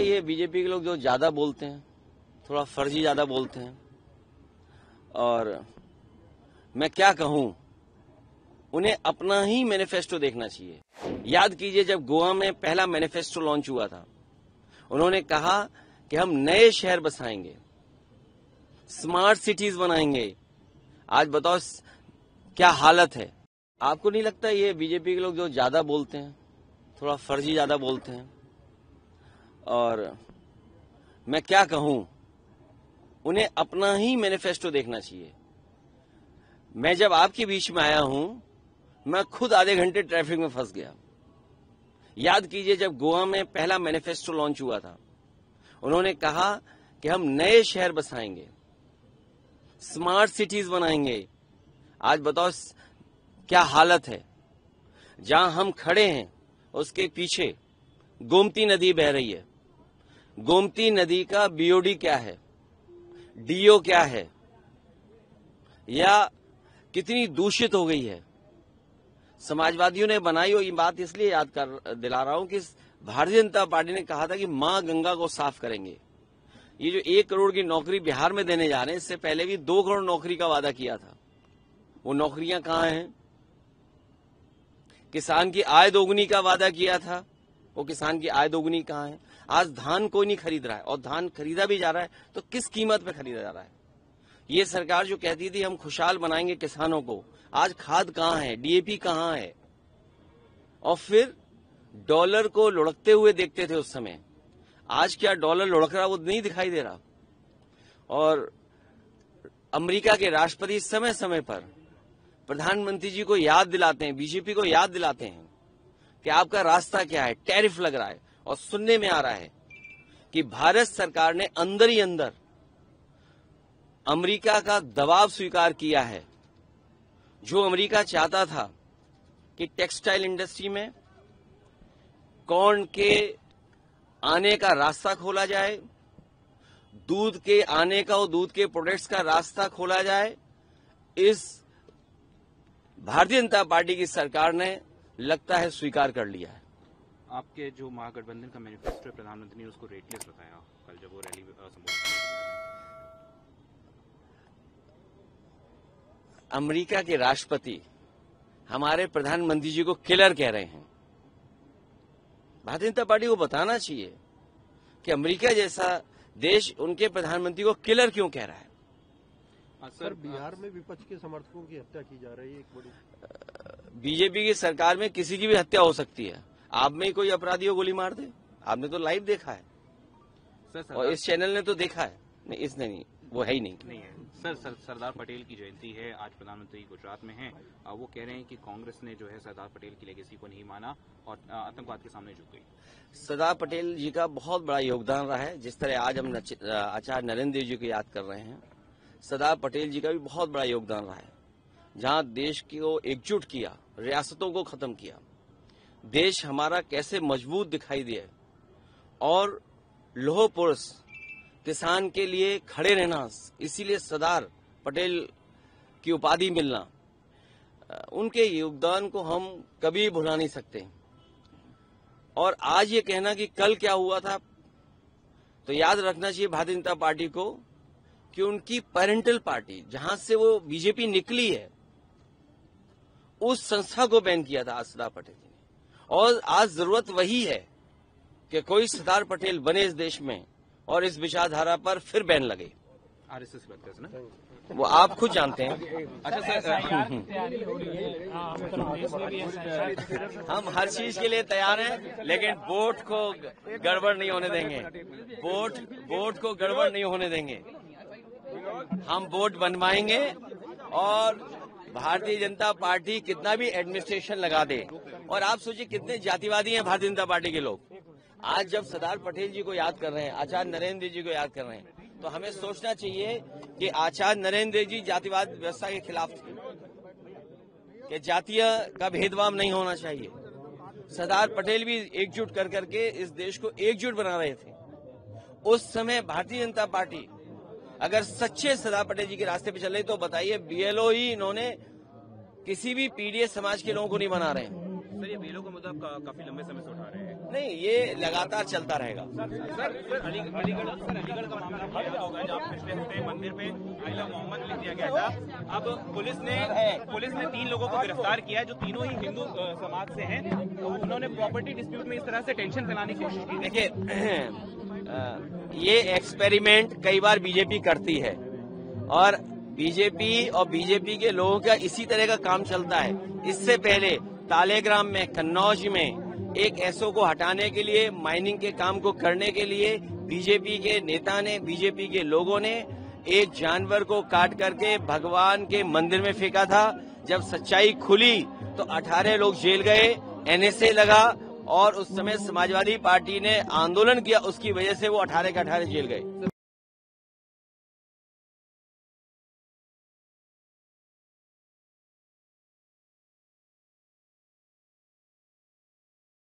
ये बीजेपी के लोग जो ज्यादा बोलते हैं, थोड़ा फर्जी ज्यादा बोलते हैं, और मैं क्या कहूं, उन्हें अपना ही मैनिफेस्टो देखना चाहिए। याद कीजिए, जब गोवा में पहला मैनिफेस्टो लॉन्च हुआ था, उन्होंने कहा कि हम नए शहर बसाएंगे, स्मार्ट सिटीज बनाएंगे। आज बताओ क्या हालत है। आपको नहीं लगता ये बीजेपी के लोग जो ज्यादा बोलते हैं, थोड़ा फर्जी ज्यादा बोलते हैं, और मैं क्या कहूं, उन्हें अपना ही मैनिफेस्टो देखना चाहिए। मैं जब आपके बीच में आया हूं, मैं खुद आधे घंटे ट्रैफिक में फंस गया। याद कीजिए, जब गोवा में पहला मैनिफेस्टो लॉन्च हुआ था, उन्होंने कहा कि हम नए शहर बसाएंगे, स्मार्ट सिटीज बनाएंगे। आज बताओ क्या हालत है। जहां हम खड़े हैं उसके पीछे गोमती नदी बह रही है। गोमती नदी का बीओडी क्या है, डीओ क्या है, या कितनी दूषित हो गई है। समाजवादियों ने बनाई हो, ये बात इसलिए याद कर दिला रहा हूं कि भारतीय जनता पार्टी ने कहा था कि मां गंगा को साफ करेंगे। ये जो 1 करोड़ की नौकरी बिहार में देने जा रहे हैं, इससे पहले भी 2 करोड़ नौकरी का वादा किया था। वो नौकरियां कहां हैं? किसान की आय दोगुनी का वादा किया था, वो किसान की आय दोगुनी कहां है? आज धान कोई नहीं खरीद रहा है, और धान खरीदा भी जा रहा है तो किस कीमत पे खरीदा जा रहा है। ये सरकार जो कहती थी हम खुशहाल बनाएंगे किसानों को, आज खाद कहां है, डीएपी कहां है। और फिर डॉलर को लुढ़कते हुए देखते थे उस समय, आज क्या डॉलर लुढ़क रहा वो नहीं दिखाई दे रहा। और अमेरिका के राष्ट्रपति समय समय पर प्रधानमंत्री जी को याद दिलाते हैं, बीजेपी को याद दिलाते हैं कि आपका रास्ता क्या है, टैरिफ लग रहा है। और सुनने में आ रहा है कि भारत सरकार ने अंदर ही अंदर अमेरिका का दबाव स्वीकार किया है। जो अमेरिका चाहता था कि टेक्सटाइल इंडस्ट्री में कॉर्न के आने का रास्ता खोला जाए, दूध के आने का और दूध के प्रोडक्ट्स का रास्ता खोला जाए, इस भारतीय जनता पार्टी की सरकार ने लगता है स्वीकार कर लिया है। आपके जो महागठबंधन का मैनिफेस्टो है, प्रधानमंत्री ने उसको रेटलेस बताया कल जब वो रैली संबोधित कर रहे थे। अमेरिका के राष्ट्रपति हमारे प्रधानमंत्री जी को किलर कह रहे हैं। भारतीय जनता पार्टी को बताना चाहिए कि अमेरिका जैसा देश उनके प्रधानमंत्री को किलर क्यों कह रहा है। सर, बिहार में विपक्ष के समर्थकों की हत्या की जा रही है। एक बड़ी बीजेपी की सरकार में किसी की भी हत्या हो सकती है। आप में ही कोई अपराधी को गोली मार दे, आपने तो लाइव देखा है सर, और इस चैनल ने तो देखा है। नहीं, इसने नहीं, वो है ही नहीं है। सर, सरदार पटेल की जयंती है, आज प्रधानमंत्री गुजरात में हैं। वो कह रहे हैं कि कांग्रेस ने जो है सरदार पटेल की लेगेसी को नहीं माना और आतंकवाद के सामने झुक गई। सरदार पटेल जी का बहुत बड़ा योगदान रहा है। जिस तरह आज हम आचार्य नरेंद्र देव जी को याद कर रहे हैं, सरदार पटेल जी का भी बहुत बड़ा योगदान रहा है। जहां देश को एकजुट किया, रियासतों को खत्म किया, देश हमारा कैसे मजबूत दिखाई दिया, और लौह पुरुष किसान के लिए खड़े रहना, इसीलिए सरदार पटेल की उपाधि मिलना, उनके योगदान को हम कभी भुला नहीं सकते। और आज ये कहना कि कल क्या हुआ था, तो याद रखना चाहिए भारतीय जनता पार्टी को कि उनकी पेरेंटल पार्टी जहां से वो बीजेपी निकली है, उस संस्था को बैन किया था आज सरदार पटेल जी ने। और आज जरूरत वही है कि कोई सरदार पटेल बने इस देश में और इस विचारधारा पर फिर बैन लगे। आरएसएस की बात करते हैं ना, वो आप खुद जानते हैं। अच्छा सर, हम हर चीज के लिए तैयार हैं, लेकिन वोट को गड़बड़ नहीं होने देंगे। वोट को गड़बड़ नहीं होने देंगे। हम वोट बनवाएंगे, और भारतीय जनता पार्टी कितना भी एडमिनिस्ट्रेशन लगा दे। और आप सोचिए कितने जातिवादी हैं भारतीय जनता पार्टी के लोग। आज जब सरदार पटेल जी को याद कर रहे हैं, आचार्य नरेंद्र जी को याद कर रहे हैं, तो हमें सोचना चाहिए कि आचार्य नरेंद्र जी जातिवाद व्यवस्था के खिलाफ थे, कि जातीय का भेदभाव नहीं होना चाहिए। सरदार पटेल भी एकजुट कर करके इस देश को एकजुट बना रहे थे। उस समय भारतीय जनता पार्टी अगर सच्चे सरदार पटेल जी के रास्ते पे चल रही, तो बताइए बीएलओ ही इन्होंने किसी भी पीडीएस समाज के लोगों को नहीं बना रहे हैं। सर, ये बीएलओ का मुद्दा काफी लंबे समय से उठा रहे हैं। नहीं, ये लगातार चलता रहेगा। सर अलीगढ़ का मामला क्या होगा जहाँ पिछले हफ्ते मंदिर पे आई लव मोहम्मद लिख दिया गया था। अब पुलिस ने 3 लोगों को गिरफ्तार किया जो तीनों ही हिंदू समाज से हैं। तो उन्होंने प्रॉपर्टी डिस्प्यूट में इस तरह से टेंशन फैलाने की कोशिश की। देखिए, ये एक्सपेरिमेंट कई बार बीजेपी करती है और बीजेपी के लोगों का इसी तरह का काम चलता है। इससे पहले तालेग्राम में, कन्नौज में एक एसओ को हटाने के लिए, माइनिंग के काम को करने के लिए बीजेपी के नेता ने, बीजेपी के लोगों ने एक जानवर को काट करके भगवान के मंदिर में फेंका था। जब सच्चाई खुली तो 18 लोग जेल गए, एनएसए लगा और उस समय समाजवादी पार्टी ने आंदोलन किया, उसकी वजह से वो 18 के 18 जेल गए।